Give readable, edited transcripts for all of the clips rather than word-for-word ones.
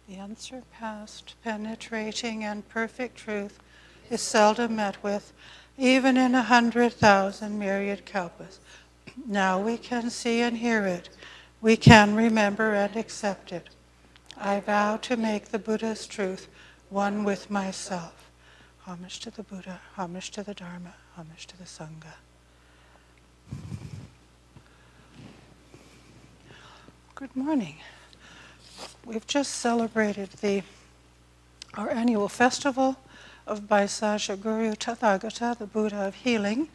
The unsurpassed, penetrating, and perfect truth is seldom met with, even in 100,000 myriad kalpas. Now we can see and hear it. We can remember and accept it. I vow to make the Buddha's truth one with myself. Homage to the Buddha, homage to the Dharma, homage to the Sangha. Good morning. We've just celebrated our annual festival of Vaisesha Guru Tathagata, the Buddha of Healing,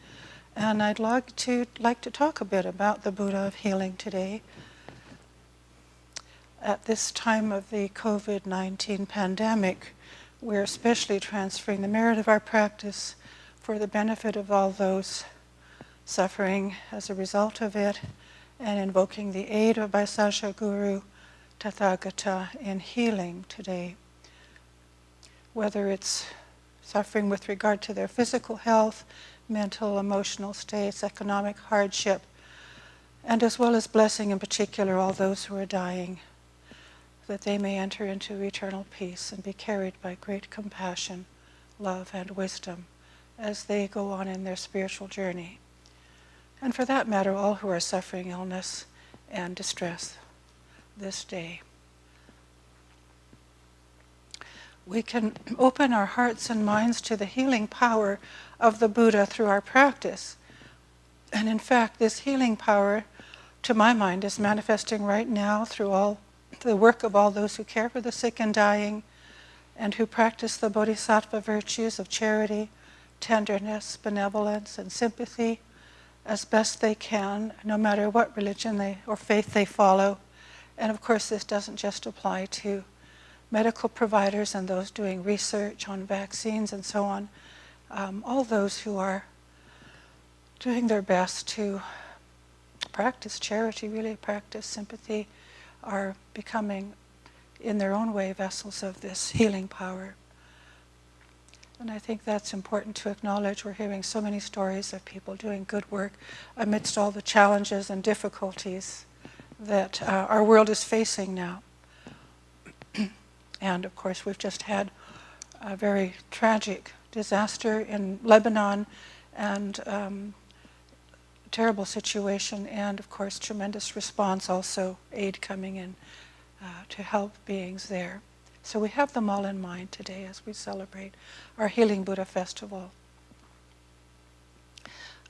and I'd like to talk a bit about the Buddha of Healing today. At this time of the COVID-19 pandemic, we're especially transferring the merit of our practice for the benefit of all those suffering as a result of it, and invoking the aid of Vaisesha Guru Tathagata in healing today. Whether it's suffering with regard to their physical health, mental, emotional states, economic hardship, and as well as blessing in particular all those who are dying, that they may enter into eternal peace and be carried by great compassion, love, and wisdom as they go on in their spiritual journey. And for that matter, all who are suffering illness and distress this day. We can open our hearts and minds to the healing power of the Buddha through our practice. And in fact, this healing power, to my mind, is manifesting right now through all the work of all those who care for the sick and dying, and who practice the bodhisattva virtues of charity, tenderness, benevolence, and sympathy as best they can, no matter what religion or faith they follow. And of course, this doesn't just apply to medical providers and those doing research on vaccines and so on. All those who are doing their best to practice charity, really practice sympathy, are becoming, in their own way, vessels of this healing power. And I think that's important to acknowledge. We're hearing so many stories of people doing good work amidst all the challenges and difficulties that our world is facing now. And of course, we've just had a very tragic disaster in Lebanon, and terrible situation, and of course, tremendous response also, aid coming in to help beings there. So we have them all in mind today as we celebrate our Healing Buddha Festival.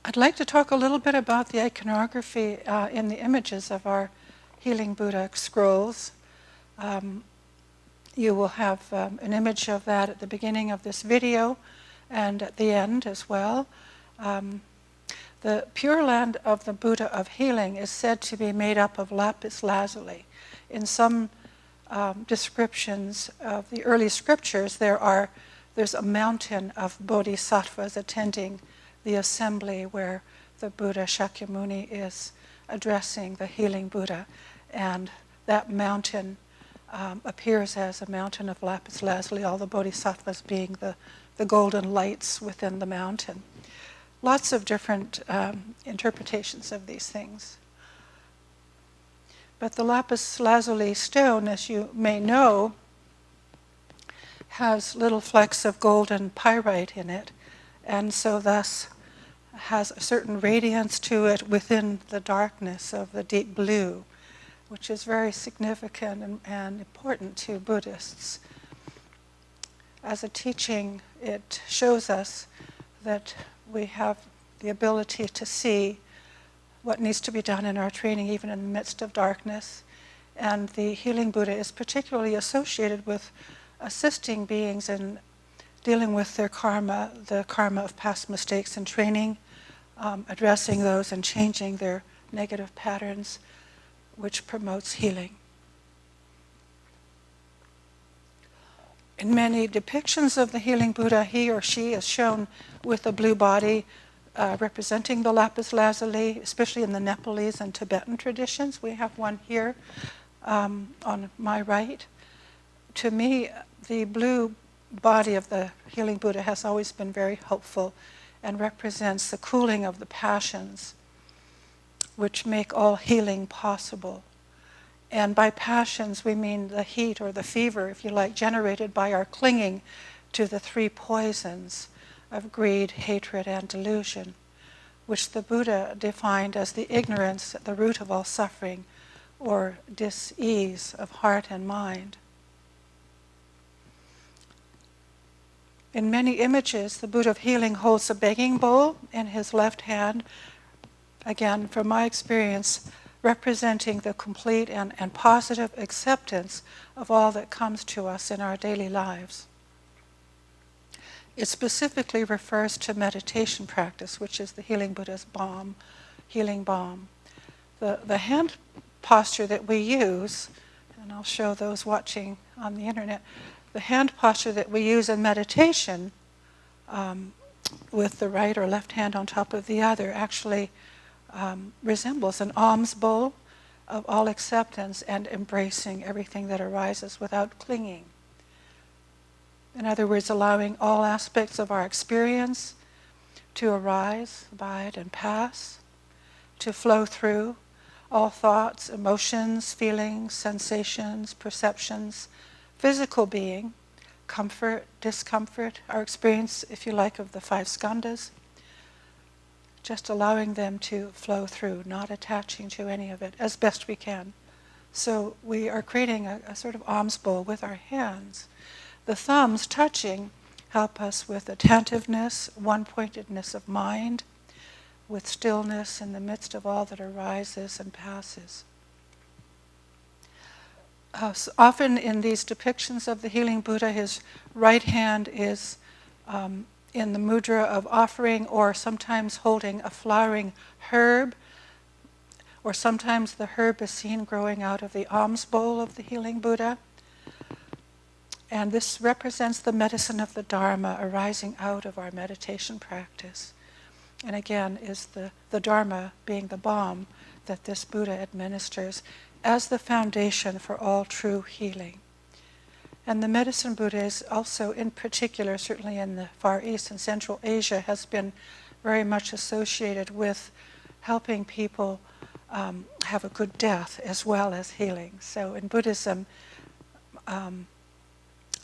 I'd like to talk a little bit about the iconography in the images of our Healing Buddha scrolls. You will have an image of that at the beginning of this video and at the end as well. The Pure Land of the Buddha of Healing is said to be made up of lapis lazuli. In some descriptions of the early scriptures, there's a mountain of bodhisattvas attending the assembly where the Buddha Shakyamuni is addressing the healing Buddha, and that mountain appears as a mountain of lapis lazuli, all the bodhisattvas being the golden lights within the mountain. Lots of different interpretations of these things. But the lapis lazuli stone, as you may know, has little flecks of golden pyrite in it, and so thus has a certain radiance to it within the darkness of the deep blue, which is very significant and important to Buddhists. As a teaching, it shows us that we have the ability to see what needs to be done in our training, even in the midst of darkness. And the healing Buddha is particularly associated with assisting beings in dealing with their karma, the karma of past mistakes and training, addressing those and changing their negative patterns, which promotes healing. In many depictions of the healing Buddha, he or she is shown with a blue body representing the lapis lazuli, especially in the Nepalese and Tibetan traditions. We have one here on my right. To me, the blue body of the healing Buddha has always been very helpful and represents the cooling of the passions, which make all healing possible. And by passions, we mean the heat or the fever, if you like, generated by our clinging to the three poisons of greed, hatred, and delusion, which the Buddha defined as the ignorance at the root of all suffering, or dis-ease of heart and mind. In many images, the Buddha of healing holds a begging bowl in his left hand, again, from my experience, representing the complete and positive acceptance of all that comes to us in our daily lives. It specifically refers to meditation practice, which is the Healing Buddha's balm, healing balm. The hand posture that we use, and I'll show those watching on the internet, the hand posture that we use in meditation, with the right or left hand on top of the other, actually resembles an alms bowl of all acceptance and embracing everything that arises without clinging. In other words, allowing all aspects of our experience to arise, abide, and pass, to flow through all thoughts, emotions, feelings, sensations, perceptions, physical being, comfort, discomfort, our experience, if you like, of the five skandhas, just allowing them to flow through, not attaching to any of it as best we can. So we are creating a sort of alms bowl with our hands. The thumbs touching help us with attentiveness, one-pointedness of mind, with stillness in the midst of all that arises and passes. So often in these depictions of the healing Buddha, his right hand is in the mudra of offering, or sometimes holding a flowering herb, or sometimes the herb is seen growing out of the alms bowl of the healing Buddha. And this represents the medicine of the Dharma arising out of our meditation practice. And again, is the Dharma being the balm that this Buddha administers as the foundation for all true healing. And the medicine Buddha is also, in particular, certainly in the Far East and Central Asia, has been very much associated with helping people have a good death as well as healing. So in Buddhism,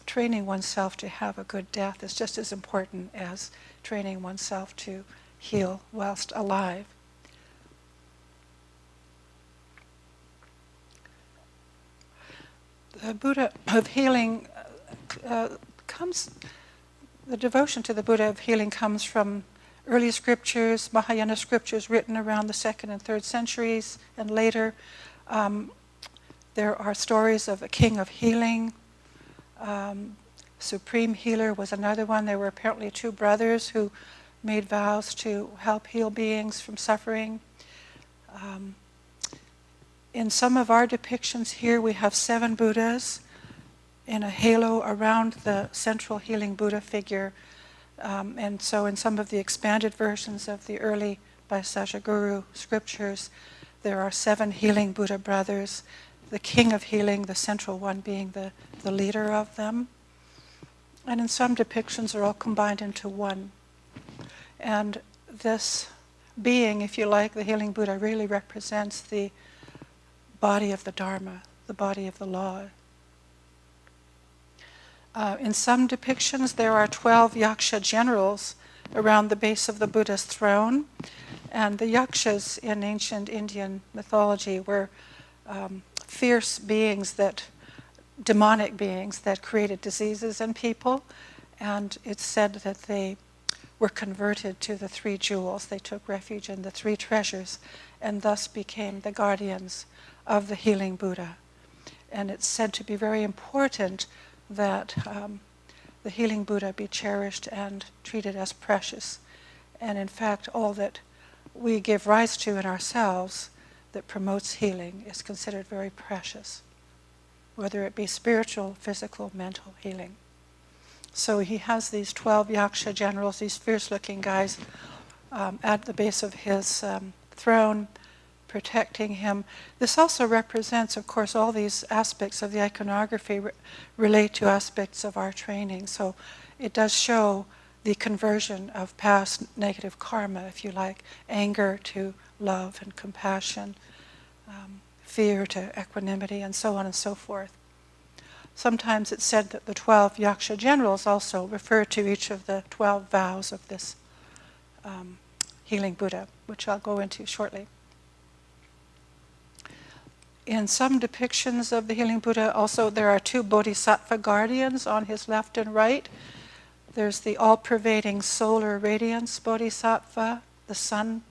training oneself to have a good death is just as important as training oneself to heal whilst alive. The Buddha of healing the devotion to the Buddha of healing comes from early scriptures, Mahayana scriptures written around the 2nd and 3rd centuries and later. There are stories of a king of healing. Supreme Healer was another one. There were apparently two brothers who made vows to help heal beings from suffering. In some of our depictions here, we have 7 Buddhas in a halo around the central healing Buddha figure. And so in some of the expanded versions of the early Vaisajaguru scriptures, there are 7 healing Buddha brothers, the king of healing, the central one being the leader of them. And in some depictions are all combined into one. And this being, if you like, the healing Buddha, really represents the body of the Dharma, the body of the law. In some depictions, there are 12 yaksha generals around the base of the Buddha's throne. And the yakshas in ancient Indian mythology were fierce beings, demonic beings that created diseases in people. And it's said that they were converted to the 3 jewels. They took refuge in the 3 treasures and thus became the guardians of the healing Buddha. And it's said to be very important that the healing Buddha be cherished and treated as precious. And in fact, all that we give rise to in ourselves that promotes healing is considered very precious, whether it be spiritual, physical, mental healing. So he has these 12 yaksha generals, these fierce-looking guys at the base of his throne, protecting him. This also represents, of course, all these aspects of the iconography relate to aspects of our training. So it does show the conversion of past negative karma, if you like, anger to love and compassion, fear to equanimity, and so on and so forth. Sometimes it's said that the 12 Yaksha generals also refer to each of the 12 vows of this healing Buddha, which I'll go into shortly. In some depictions of the healing Buddha, also there are two bodhisattva guardians on his left and right. There's the all-pervading solar radiance bodhisattva, the sun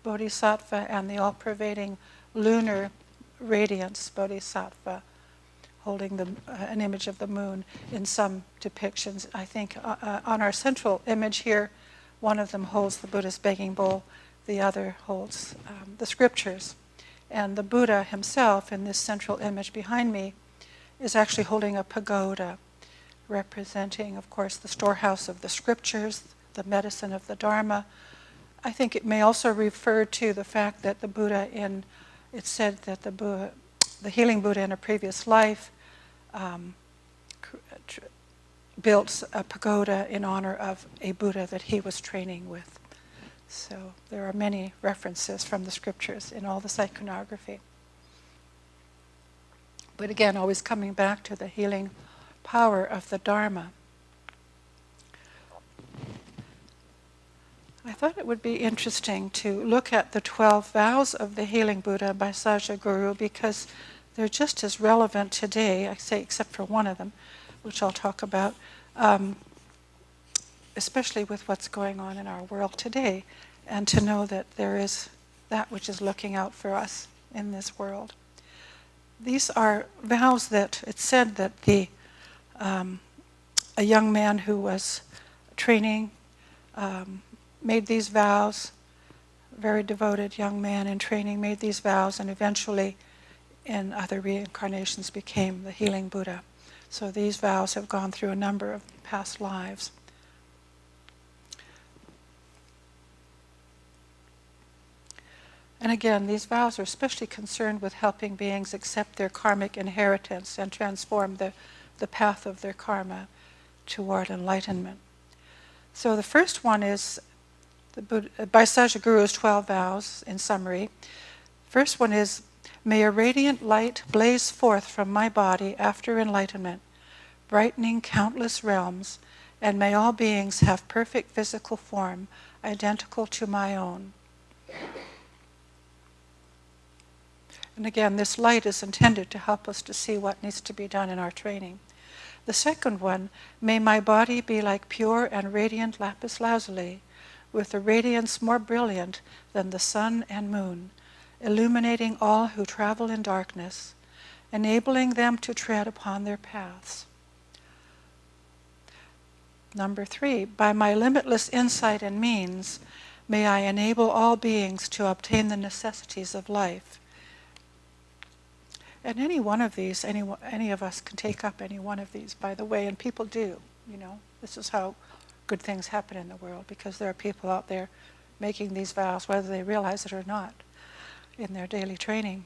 bodhisattva, and the all-pervading lunar radiance bodhisattva, holding an image of the moon in some depictions. I think on our central image here, one of them holds the Buddha's begging bowl, the other holds the scriptures. And the Buddha himself, in this central image behind me, is actually holding a pagoda, representing, of course, the storehouse of the scriptures, the medicine of the Dharma. I think it may also refer to the fact that the Buddha it's said that the healing Buddha in a previous life built a pagoda in honor of a Buddha that he was training with. So there are many references from the scriptures in all this iconography. But again, always coming back to the healing power of the Dharma. I thought it would be interesting to look at the 12 vows of the healing Buddha by Sajaguru, because they're just as relevant today, I say except for one of them, which I'll talk about, especially with what's going on in our world today, and to know that there is that which is looking out for us in this world. These are vows that it's said that a young man who was training made these vows, a very devoted young man in training made these vows, and eventually in other reincarnations became the healing Buddha. So these vows have gone through a number of past lives. And again, these vows are especially concerned with helping beings accept their karmic inheritance and transform the path of their karma toward enlightenment. So the first one is by Sajaguru's 12 vows, in summary. First one is, may a radiant light blaze forth from my body after enlightenment, brightening countless realms, and may all beings have perfect physical form, identical to my own. And again, this light is intended to help us to see what needs to be done in our training. The second one, may my body be like pure and radiant lapis lazuli, with a radiance more brilliant than the sun and moon, illuminating all who travel in darkness, enabling them to tread upon their paths. Number 3, by my limitless insight and means, may I enable all beings to obtain the necessities of life. And any one of these, any of us can take up any one of these, by the way, and people do, This is how good things happen in the world, because there are people out there making these vows, whether they realize it or not, in their daily training.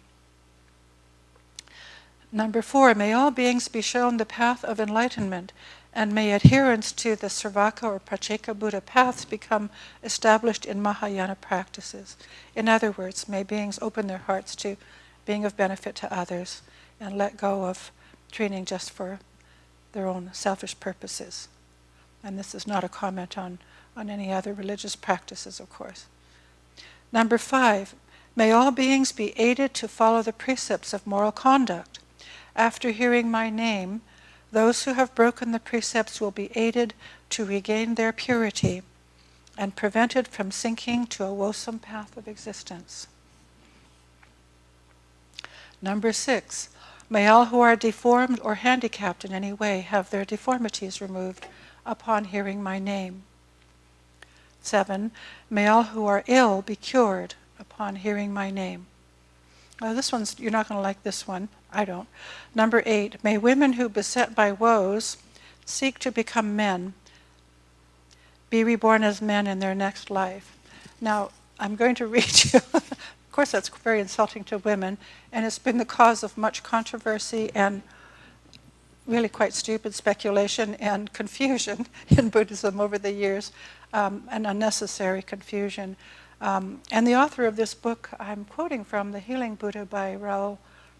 Number 4, may all beings be shown the path of enlightenment, and may adherence to the Sarvaka or Pratyeka Buddha paths become established in Mahayana practices. In other words, may beings open their hearts to being of benefit to others and let go of training just for their own selfish purposes. And this is not a comment on any other religious practices, of course. Number 5, may all beings be aided to follow the precepts of moral conduct. After hearing my name, those who have broken the precepts will be aided to regain their purity and prevented from sinking to a woesome path of existence. Number 6, may all who are deformed or handicapped in any way have their deformities removed upon hearing my name. 7, may all who are ill be cured upon hearing my name. Well, you're not going to like this one. I don't. Number 8, may women who beset by woes seek to become men be reborn as men in their next life. Now, I'm going to read you. Of course, that's very insulting to women, and it's been the cause of much controversy and really quite stupid speculation and confusion in Buddhism over the years, and unnecessary confusion. And the author of this book I'm quoting from, The Healing Buddha by Raoul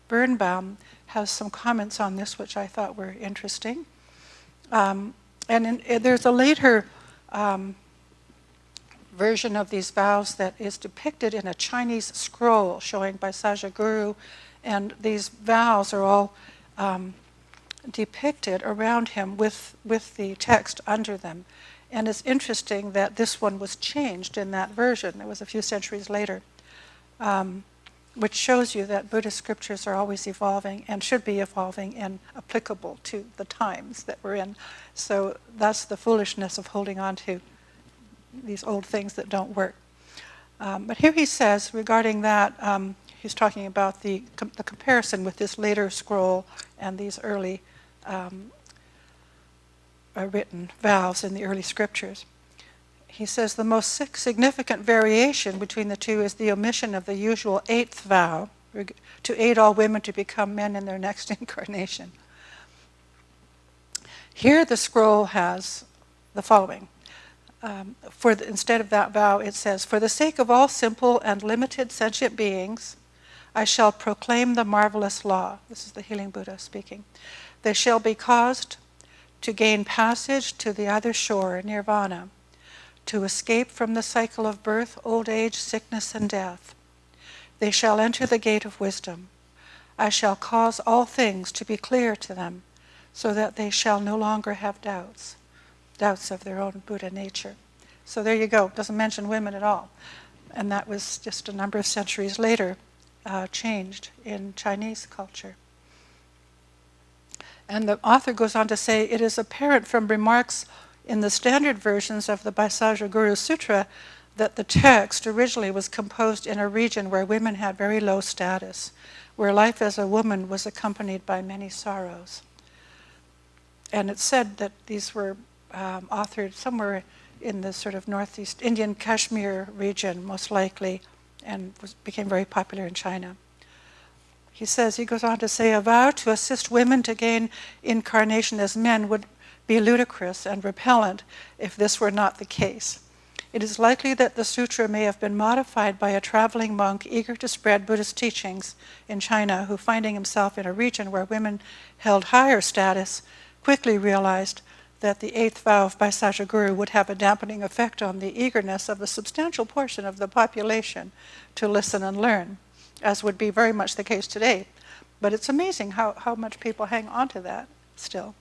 Birnbaum has some comments on this which I thought were interesting. There's a later version of these vows that is depicted in a Chinese scroll showing Vaisakha Guru, and these vows are all depicted around him with the text under them. And it's interesting that this one was changed in that version. It was a few centuries later, which shows you that Buddhist scriptures are always evolving and should be evolving and applicable to the times that we're in. So that's the foolishness of holding on to these old things that don't work. But here he says, regarding that, he's talking about the comparison with this later scroll and these early written vows in the early scriptures. He says the most significant variation between the two is the omission of the usual 8th vow, to aid all women to become men in their next incarnation. Here the scroll has the following. Instead of that vow, it says, "For the sake of all simple and limited sentient beings, I shall proclaim the marvelous law." This is the Healing Buddha speaking. "They shall be caused to gain passage to the other shore, nirvana, to escape from the cycle of birth, old age, sickness, and death. They shall enter the gate of wisdom. I shall cause all things to be clear to them, so that they shall no longer have doubts of their own Buddha nature." So there you go. Doesn't mention women at all. And that was just a number of centuries later changed in Chinese culture. And the author goes on to say, "It is apparent from remarks in the standard versions of the Vaisakha Guru Sutra that the text originally was composed in a region where women had very low status, where life as a woman was accompanied by many sorrows." And it's said that these were authored somewhere in the sort of northeast Indian Kashmir region, most likely, and became very popular in China. He goes on to say, "A vow to assist women to gain incarnation as men would be ludicrous and repellent if this were not the case. It is likely that the sutra may have been modified by a traveling monk eager to spread Buddhist teachings in China, who, finding himself in a region where women held higher status, quickly realized that the 8th vow of Vaisakha Guru would have a dampening effect on the eagerness of a substantial portion of the population to listen and learn, as would be very much the case today." But it's amazing how much people hang on to that still.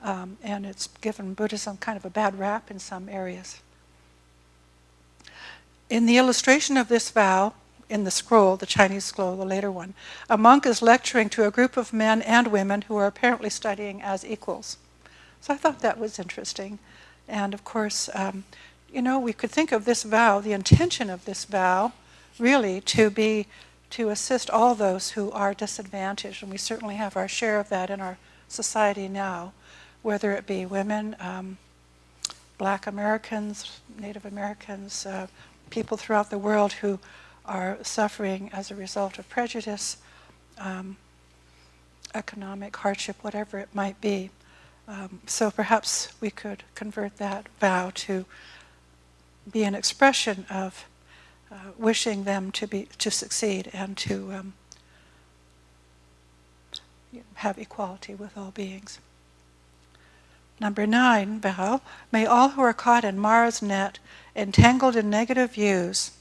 And it's given Buddhism kind of a bad rap in some areas. In the illustration of this vow, in the scroll, the Chinese scroll, the later one, a monk is lecturing to a group of men and women who are apparently studying as equals. So I thought that was interesting. And of course, we could think of this vow, the intention of this vow, really to assist all those who are disadvantaged. And we certainly have our share of that in our society now, whether it be women, Black Americans, Native Americans, people throughout the world who are suffering as a result of prejudice, economic hardship, whatever it might be. So perhaps we could convert that vow to be an expression of wishing them to succeed and to have equality with all beings. Number 9 vow: "May all who are caught in Mara's net, entangled in negative views,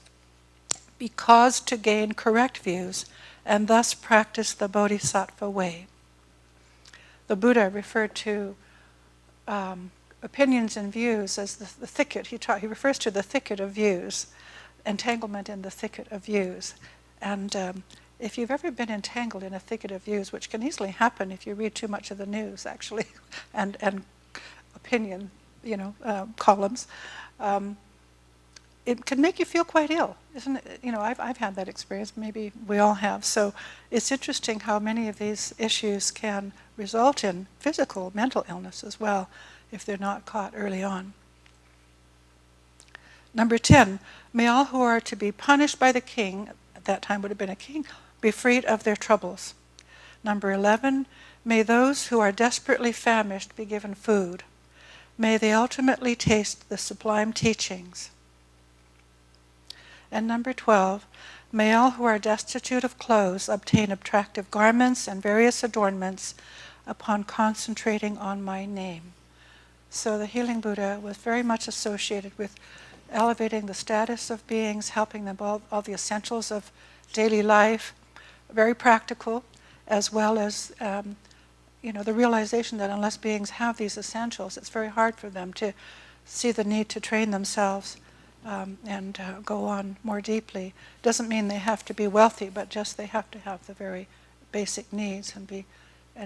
be caused to gain correct views and thus practice the Bodhisattva way." The Buddha referred to opinions and views as the thicket. He refers to the thicket of views, entanglement in the thicket of views. And if you've ever been entangled in a thicket of views, which can easily happen if you read too much of the news, actually, and opinion, columns, it can make you feel quite ill, isn't it? I've had that experience. Maybe we all have. So it's interesting how many of these issues can result in physical, mental illness as well if they're not caught early on. Number 10, "May all who are to be punished by the king," at that time would have been a king, "be freed of their troubles." Number 11, "May those who are desperately famished be given food. May they ultimately taste the sublime teachings." And number 12, Male who are destitute of clothes obtain attractive garments and various adornments upon concentrating on my name. So the healing Buddha was very much associated with elevating the status of beings, helping them all the essentials of daily life, very practical, as well as the realization that unless beings have these essentials, it's very hard for them to see the need to train themselves and go on more deeply. Doesn't mean they have to be wealthy, but just they have to have the very basic needs and be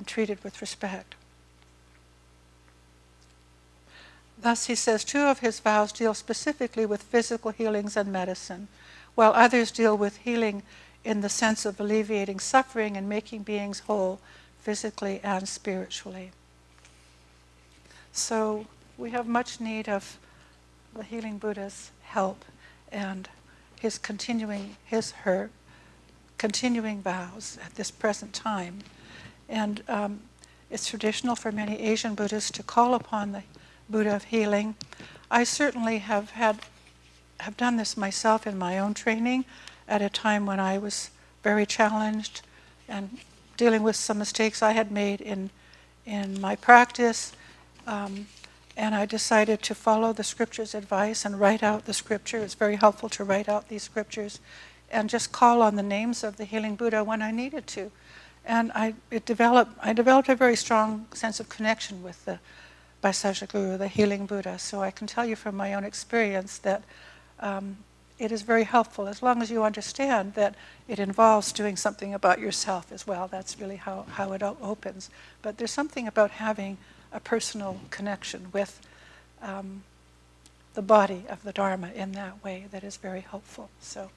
treated with respect. Thus, he says, 2 of his vows deal specifically with physical healings and medicine, while others deal with healing in the sense of alleviating suffering and making beings whole physically and spiritually. So we have much need of the healing Buddha's help and her continuing vows at this present time. And it's traditional for many Asian Buddhists to call upon the Buddha of healing. I certainly have done this myself in my own training at a time when I was very challenged and dealing with some mistakes I had made in my practice. And I decided to follow the scripture's advice and write out the scripture. It's very helpful to write out these scriptures and just call on the names of the healing Buddha when I needed to. And I developed a very strong sense of connection with the Vaisajaguru, the healing Buddha. So I can tell you from my own experience that it is very helpful, as long as you understand that it involves doing something about yourself as well. That's really how it opens. But there's something about having a personal connection with the body of the Dharma in that way that is very helpful. So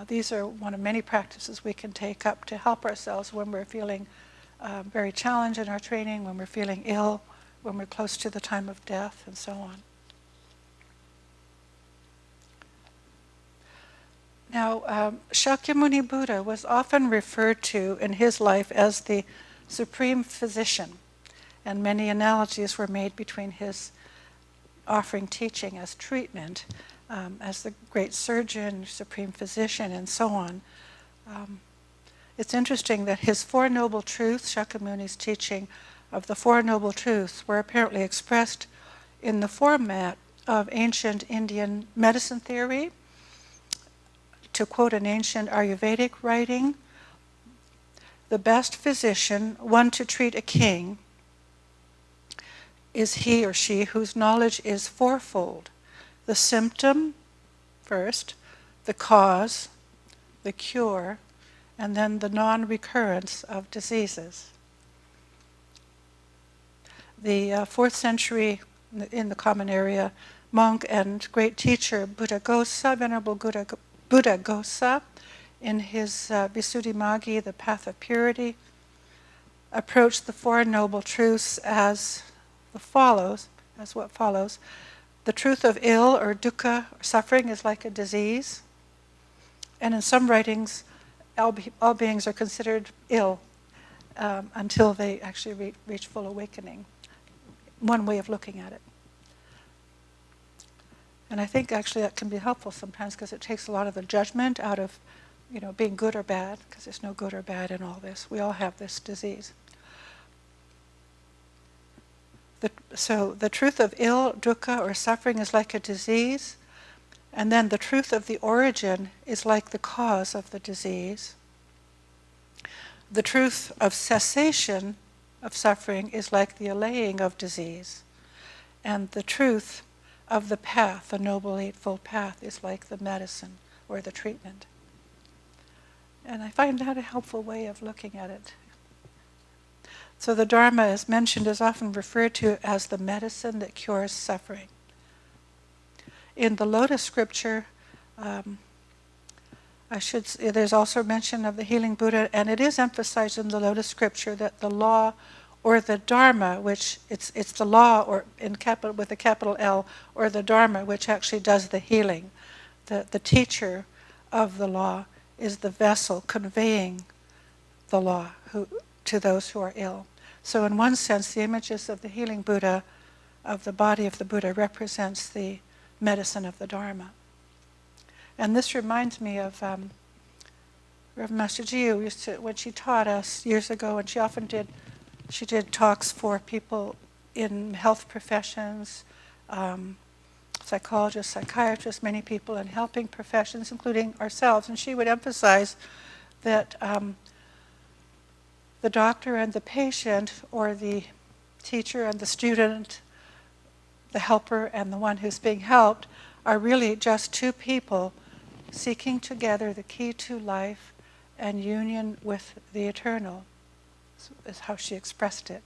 these are one of many practices we can take up to help ourselves when we're feeling very challenged in our training, when we're feeling ill, when we're close to the time of death, and so on. Now, Shakyamuni Buddha was often referred to in his life as the supreme physician, and many analogies were made between his offering teaching as treatment, as the great surgeon, supreme physician, and so on. It's interesting that his Four Noble Truths, Shakyamuni's teaching of the Four Noble Truths, were apparently expressed in the format of ancient Indian medicine theory. To quote an ancient Ayurvedic writing, the best physician, one to treat a king, is he or she whose knowledge is fourfold: the symptom first, the cause, the cure, and then the non-recurrence of diseases. The 4th century, in the common area, monk and great teacher Buddhaghosa, Venerable Buddhaghosa, in his Visuddhimaggi, the Path of Purity, approached the Four Noble Truths as what follows. The truth of ill or dukkha, or suffering, is like a disease. And in some writings, all beings are considered ill until they actually reach full awakening. One way of looking at it. And I think actually that can be helpful sometimes, because it takes a lot of the judgment out of being good or bad, because there's no good or bad in all this. We all have this disease. So the truth of ill, dukkha, or suffering is like a disease, and then the truth of the origin is like the cause of the disease. The truth of cessation of suffering is like the allaying of disease, and the truth of the path, the Noble Eightfold Path, is like the medicine or the treatment. And I find that a helpful way of looking at it. So the Dharma, as mentioned, is often referred to as the medicine that cures suffering. In the Lotus Scripture, there's also mention of the healing Buddha, and it is emphasized in the Lotus Scripture that the law or the Dharma, which it's the law or with a capital L, or the Dharma, which actually does the healing. The teacher of the law is the vessel conveying the law to those who are ill. So in one sense, the images of the healing Buddha, of the body of the Buddha, represents the medicine of the Dharma. And this reminds me of Reverend Master Jiu used to, when she taught us years ago, and she did talks for people in health professions, psychologists, psychiatrists, many people in helping professions, including ourselves. And she would emphasize that the doctor and the patient, or the teacher and the student, the helper and the one who's being helped, are really just two people seeking together the key to life and union with the eternal, is how she expressed it.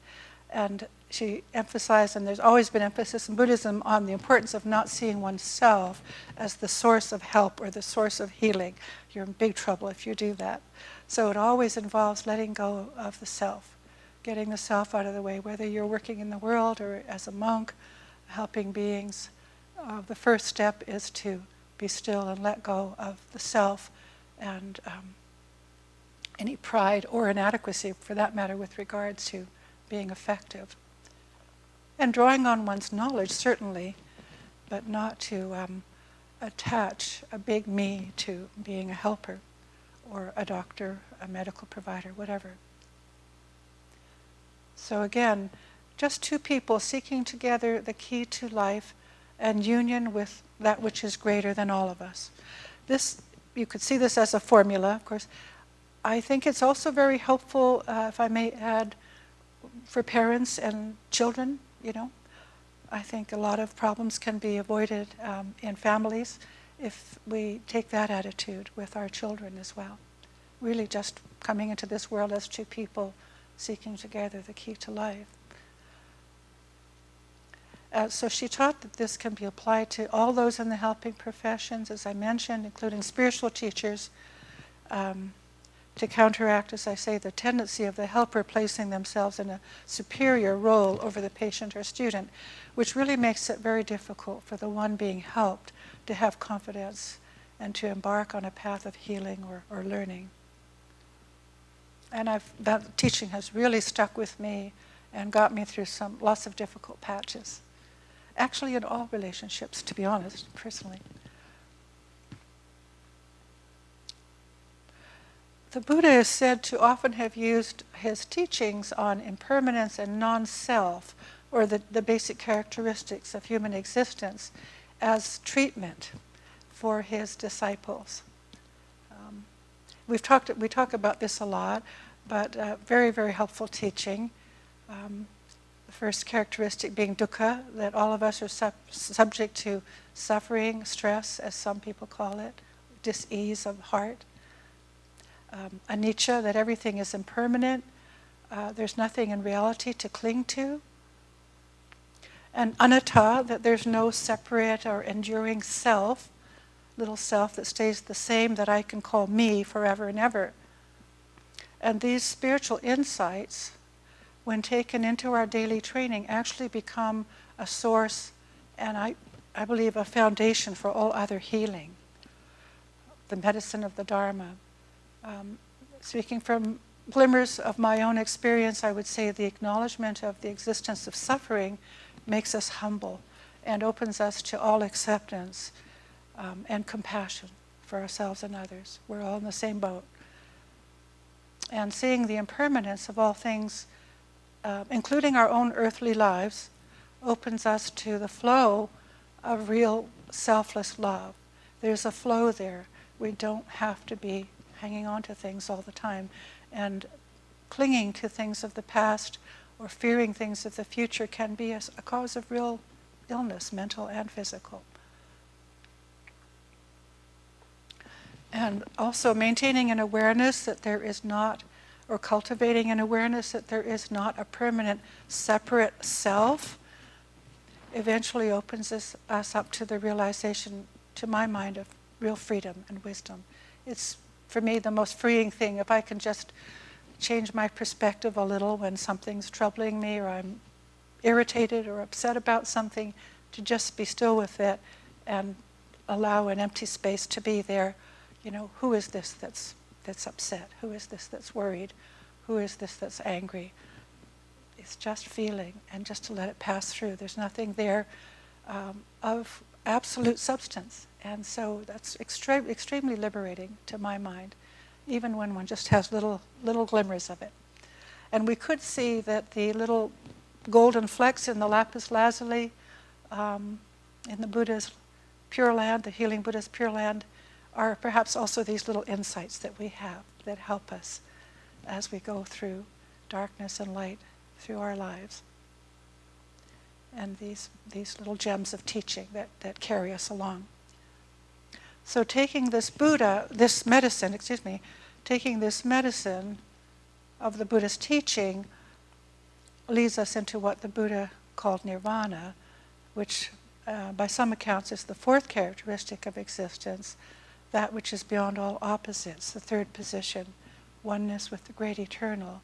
And she emphasized, and there's always been emphasis in Buddhism on the importance of not seeing oneself as the source of help or the source of healing. You're in big trouble if you do that. So it always involves letting go of the self, getting the self out of the way, whether you're working in the world or as a monk, helping beings. The first step is to be still and let go of the self and any pride or inadequacy, for that matter, with regards to being effective. And drawing on one's knowledge, certainly, but not to attach a big me to being a helper or a doctor, a medical provider, whatever. So again, just two people seeking together the key to life and union with that which is greater than all of us. This, you could see this as a formula, of course. I think it's also very helpful, if I may add, for parents and children, I think a lot of problems can be avoided in families if we take that attitude with our children as well. Really just coming into this world as two people seeking together the key to life. So she taught that this can be applied to all those in the helping professions, as I mentioned, including spiritual teachers, to counteract, as I say, the tendency of the helper placing themselves in a superior role over the patient or student, which really makes it very difficult for the one being helped to have confidence and to embark on a path of healing or learning. And that teaching has really stuck with me and got me through lots of difficult patches. Actually, in all relationships, to be honest, personally. The Buddha is said to often have used his teachings on impermanence and non-self, or the basic characteristics of human existence, as treatment for his disciples. We talk about this a lot, but very, very helpful teaching. The first characteristic being dukkha, that all of us are subject to suffering, stress, as some people call it, dis-ease of heart. Anicca, that everything is impermanent, there's nothing in reality to cling to. And anatta, that there's no separate or enduring self, little self that stays the same, that I can call me forever and ever. And these spiritual insights, when taken into our daily training, actually become a source and I believe a foundation for all other healing. The medicine of the Dharma. Speaking from glimmers of my own experience, I would say the acknowledgement of the existence of suffering makes us humble and opens us to all acceptance and compassion for ourselves and others. We're all in the same boat. And seeing the impermanence of all things, including our own earthly lives, opens us to the flow of real selfless love. There's a flow there. We don't have to be hanging on to things all the time and clinging to things of the past or fearing things of the future can be a cause of real illness, mental and physical. And also maintaining an awareness that there is not, or cultivating an awareness that there is not a permanent separate self, eventually opens us up to the realization, to my mind, of real freedom and wisdom. It's, for me, the most freeing thing. If I can just change my perspective a little when something's troubling me or I'm irritated or upset about something, to just be still with it and allow an empty space to be there. Who is this that's upset? Who is this that's worried? Who is this that's angry? It's just feeling, and just to let it pass through. There's nothing there of absolute substance. And so that's extremely liberating to my mind. even when one just has little glimmers of it. And we could see that the little golden flecks in the lapis lazuli, in the Buddha's Pure Land, the healing Buddha's Pure Land, are perhaps also these little insights that we have that help us as we go through darkness and light through our lives. And these little gems of teaching that carry us along. So taking this medicine of the Buddha's teaching leads us into what the Buddha called nirvana, which by some accounts is the fourth characteristic of existence, that which is beyond all opposites, the third position, oneness with the great eternal,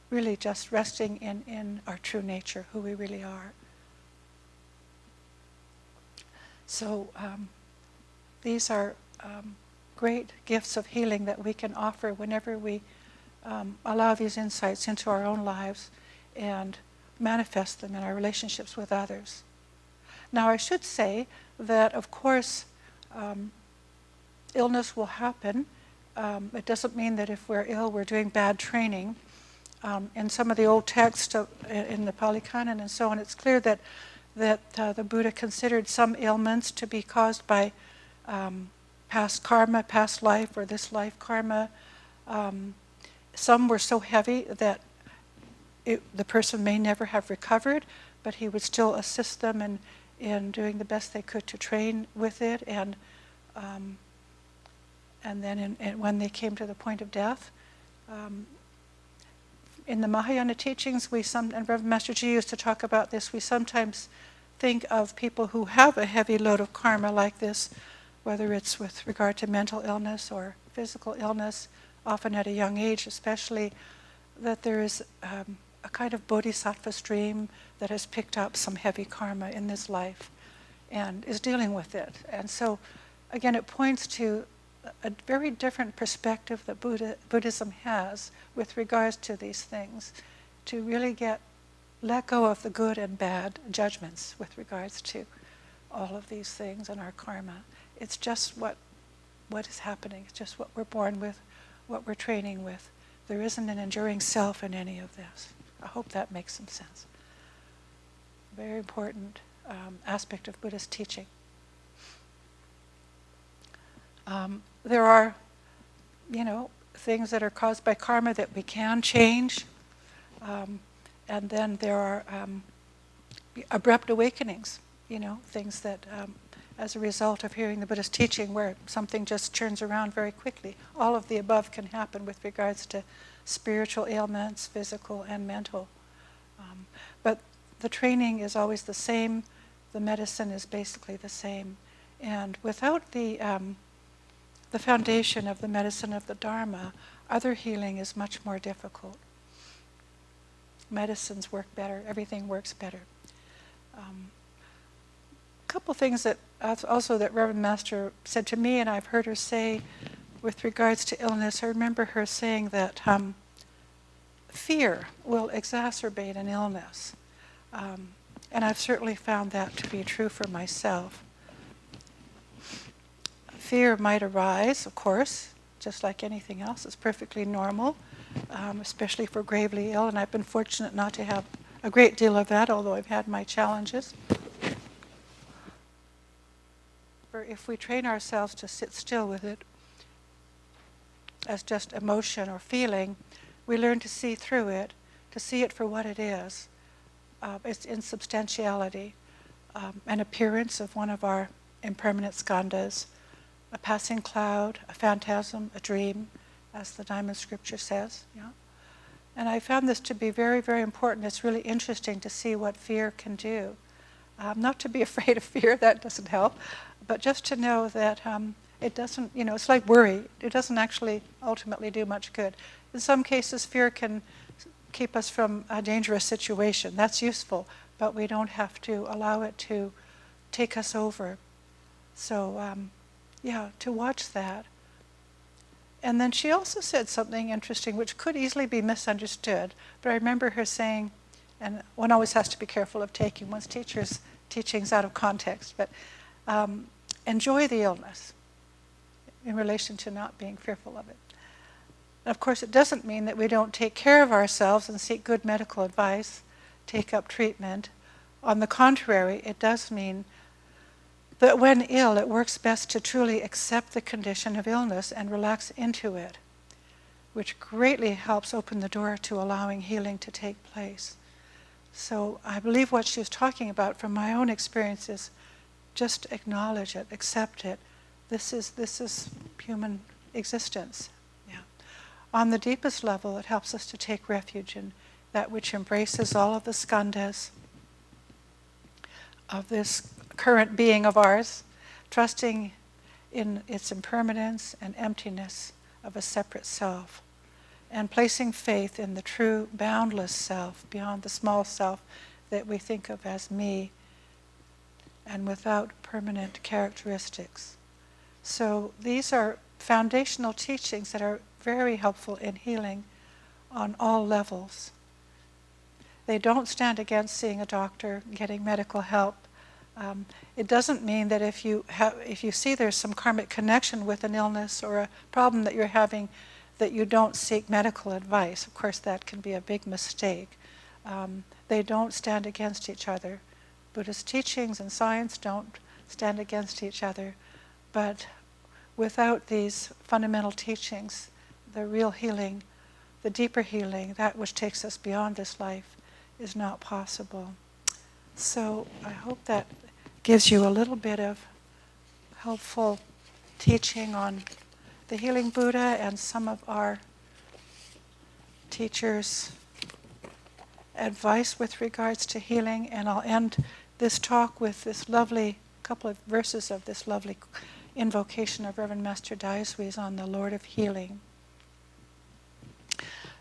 really just resting in our true nature, who we really are. So these are great gifts of healing that we can offer whenever we allow these insights into our own lives and manifest them in our relationships with others. Now, I should say that, of course, illness will happen. It doesn't mean that if we're ill, we're doing bad training. In some of the old texts in the Pali Canon and so on, it's clear that the Buddha considered some ailments to be caused by past karma, past life, or this life karma. Some were so heavy that the person may never have recovered, but he would still assist them in doing the best they could to train with it, and then when they came to the point of death. In the Mahayana teachings, and Reverend Master Ji used to talk about this, we sometimes think of people who have a heavy load of karma like this, whether it's with regard to mental illness or physical illness, often at a young age especially, that there is a kind of bodhisattva stream that has picked up some heavy karma in this life and is dealing with it. And so, again, it points to a very different perspective that Buddhism has with regards to these things, to really let go of the good and bad judgments with regards to all of these things and our karma. It's just what is happening. It's just what we're born with, what we're training with. There isn't an enduring self in any of this. I hope that makes some sense. Very important aspect of Buddhist teaching. There are, things that are caused by karma that we can change. And then there are abrupt awakenings, things that as a result of hearing the Buddhist teaching where something just turns around very quickly. All of the above can happen with regards to spiritual ailments, physical and mental. But the training is always the same. The medicine is basically the same. And without the foundation of the medicine of the Dharma, other healing is much more difficult. Medicines work better, everything works better. A couple things that Reverend Master said to me, and I've heard her say with regards to illness. I remember her saying that fear will exacerbate an illness. And I've certainly found that to be true for myself. Fear might arise, of course, just like anything else. It's perfectly normal, especially for gravely ill, and I've been fortunate not to have a great deal of that, although I've had my challenges. If we train ourselves to sit still with it as just emotion or feeling, we learn to see through it, to see it for what it is. Its insubstantiality, an appearance of one of our impermanent skandhas, a passing cloud, a phantasm, a dream, as the Diamond Scripture says. Yeah? And I found this to be very, very important. It's really interesting to see what fear can do. Not to be afraid of fear, that doesn't help, but just to know that it doesn't, it's like worry. It doesn't actually ultimately do much good. In some cases, fear can keep us from a dangerous situation. That's useful, but we don't have to allow it to take us over. So, to watch that. And then she also said something interesting, which could easily be misunderstood, but I remember her saying, and one always has to be careful of taking one's teacher's teachings out of context, but enjoy the illness in relation to not being fearful of it. Of course, it doesn't mean that we don't take care of ourselves and seek good medical advice, take up treatment. On the contrary, it does mean that when ill, it works best to truly accept the condition of illness and relax into it, which greatly helps open the door to allowing healing to take place. So I believe what she was talking about from my own experiences, just acknowledge it, accept it. This is human existence. Yeah. On the deepest level, it helps us to take refuge in that which embraces all of the skandhas of this current being of ours, trusting in its impermanence and emptiness of a separate self, and placing faith in the true boundless self beyond the small self that we think of as me and without permanent characteristics. So these are foundational teachings that are very helpful in healing on all levels. They don't stand against seeing a doctor, getting medical help. It doesn't mean that if you see there's some karmic connection with an illness or a problem that you're having, that you don't seek medical advice. Of course, that can be a big mistake. They don't stand against each other. Buddhist teachings and science don't stand against each other. But without these fundamental teachings, the real healing, the deeper healing, that which takes us beyond this life, is not possible. So I hope that gives you a little bit of helpful teaching on the healing Buddha and some of our teachers' advice with regards to healing. And I'll end this talk with this lovely couple of verses of this lovely invocation of Reverend Master Daizui's on the Lord of Healing.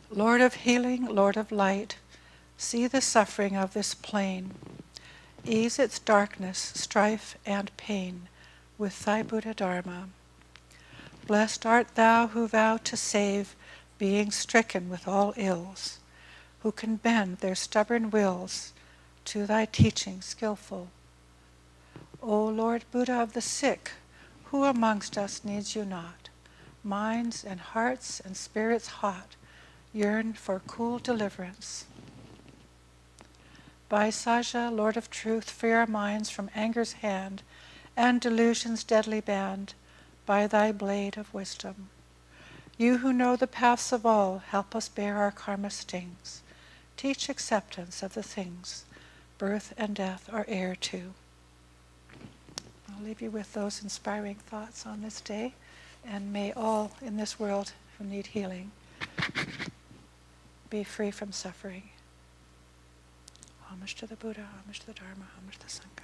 Lord of healing, Lord of light, see the suffering of this plain. Ease its darkness, strife, and pain with thy Buddha Dharma. Blessed art thou who vow to save beings stricken with all ills, who can bend their stubborn wills to thy teaching skillful. O Lord Buddha of the sick, who amongst us needs you not? Minds and hearts and spirits hot yearn for cool deliverance. By Saja, Lord of Truth, free our minds from anger's hand and delusion's deadly band, by thy blade of wisdom. You who know the paths of all, help us bear our karma stings. Teach acceptance of the things birth and death are heir to. I'll leave you with those inspiring thoughts on this day, and may all in this world who need healing be free from suffering. Homage to the Buddha, homage to the Dharma, homage to the Sangha.